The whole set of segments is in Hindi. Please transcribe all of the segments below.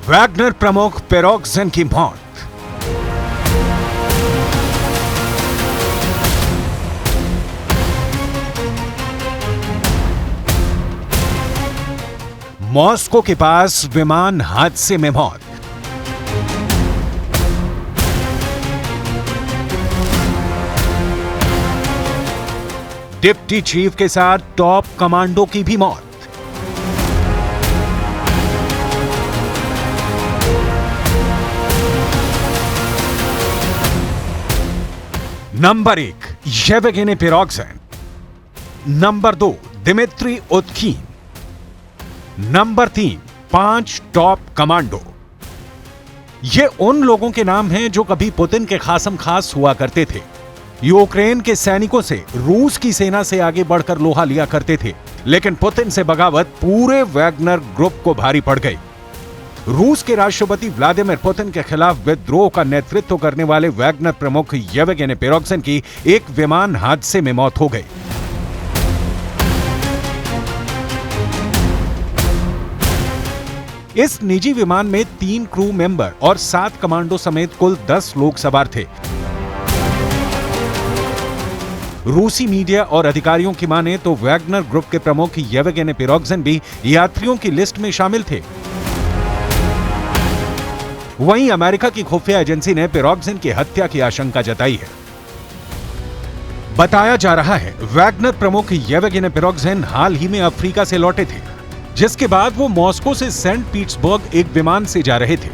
वैगनर प्रमुख पिरोग्जिन की मौत। मॉस्को के पास विमान हादसे में मौत। डिप्टी चीफ के साथ टॉप कमांडो की भी मौत। Number 1 Yevgeny Prigozhin. Number 2 Dmitry Utkin. Number 3 5 top commando. ये उन लोगों के नाम हैं जो कभी पुतिन के खासम खास हुआ करते थे। यूक्रेन के सैनिकों से रूस की सेना से आगे बढ़कर लोहा लिया करते थे, लेकिन पुतिन से बगावत पूरे वैगनर ग्रुप को भारी पड़ गई। रूस के राष्ट्रपति व्लादिमीर पुतिन के खिलाफ विद्रोह का नेतृत्व करने वाले वैगनर प्रमुख येवगेनी पिरोग्जिन की एक विमान हादसे में मौत हो गई। इस निजी विमान में 3 क्रू मेंबर और 7 कमांडो समेत कुल 10 लोग सवार थे। रूसी मीडिया और अधिकारियों की माने तो वैगनर ग्रुप के प्रमुख येवगेनी पिरोग्जिन भी यात्रियों की लिस्ट में शामिल थे। वहीं अमेरिका की खुफिया एजेंसी ने पिरोग्जिन की हत्या की आशंका जताई है। बताया जा रहा है वैगनर प्रमुख येवगेनी पिरोग्जिन हाल ही में अफ्रीका से लौटे थे, जिसके बाद वो मॉस्को से सेंट पीटर्सबर्ग एक विमान से जा रहे थे,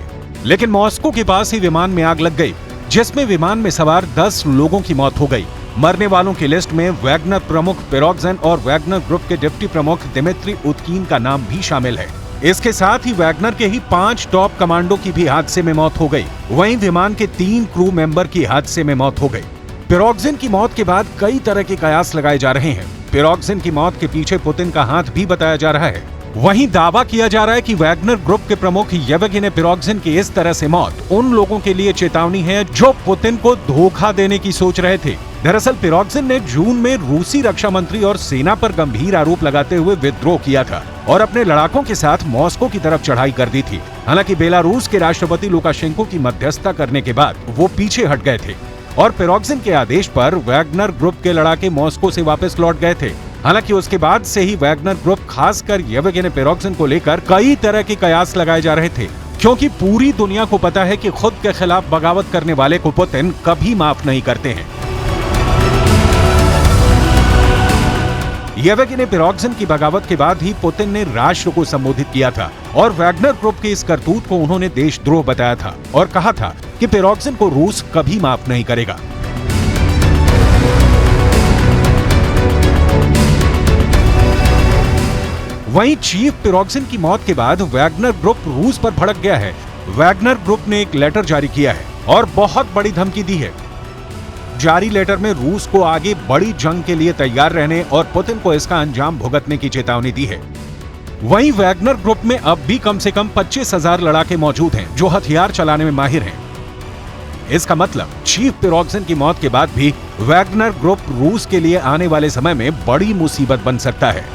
लेकिन मॉस्को के पास ही विमान में आग लग गई, जिसमें विमान में सवार 10 लोगों की मौत हो गई। मरने वालों की लिस्ट में वैगनर प्रमुख पिरोग्जिन और वैगनर ग्रुप के डिप्टी प्रमुख दिमित्री उतकीन का नाम भी शामिल है। इसके साथ ही वैगनर के ही 5 टॉप कमांडो की भी हादसे में मौत हो गई। वहीं विमान के 3 क्रू मेंबर की हादसे में मौत हो गई। पिरोग्जिन की मौत के बाद कई तरह के कयास लगाए जा रहे हैं। पिरोग्जिन की मौत के पीछे पुतिन का हाथ भी बताया जा रहा है। वहीं दावा किया जा रहा है कि वैगनर ग्रुप के प्रमुख येवगेनी पिरोग्जिन की इस तरह से मौत उन लोगों के लिए चेतावनी है जो पुतिन को धोखा देने की सोच रहे थे। दरअसल पिरोग्जिन ने जून में रूसी रक्षा मंत्री और सेना पर गंभीर आरोप लगाते हुए विद्रोह किया था और अपने लड़ाकों के साथ मॉस्को की तरफ चढ़ाई कर दी थी। हालांकि बेलारूस के राष्ट्रपति लुकाशेंको की मध्यस्थता करने के बाद वो पीछे हट गए थे और पिरोग्जिन के आदेश पर वैगनर ग्रुप के लड़ाके मॉस्को से वापस लौट गए थे। हालांकि उसके बाद से ही वैगनर ग्रुप खासकर येवगेनी पिरोग्जिन को लेकर कई तरह के कयास लगाए जा रहे थे, क्योंकि पूरी दुनिया को पता है कि खुद के खिलाफ बगावत करने वाले को पुतिन कभी माफ नहीं करते हैं। येवगेनी पिरोग्जिन की बगावत के बाद ही पुतिन ने राष्ट्र को संबोधित किया था और वैगनर ग्रुप के इस करतूत को उन्होंने देशद्रोह बताया था और कहा था कि पिरोग्जिन को रूस कभी माफ नहीं करेगा। वहीं चीफ पिरोग्जिन की मौत के बाद वैगनर ग्रुप रूस पर भड़क गया है। वैगनर ग्रुप ने एक लेटर जारी किया है और बहुत बड़ी धमकी दी है। जारी लेटर में रूस को आगे बड़ी जंग के लिए तैयार रहने और पुतिन को इसका अंजाम भुगतने की चेतावनी दी है। वहीं वैगनर ग्रुप में अब भी कम से कम 25,000 लड़ाके मौजूद हैं जो हथियार चलाने में माहिर हैं। इसका मतलब चीफ पिरोग्जिन की मौत के बाद भी वैगनर ग्रुप रूस के लिए आने वाले समय में बड़ी मुसीबत बन सकता है।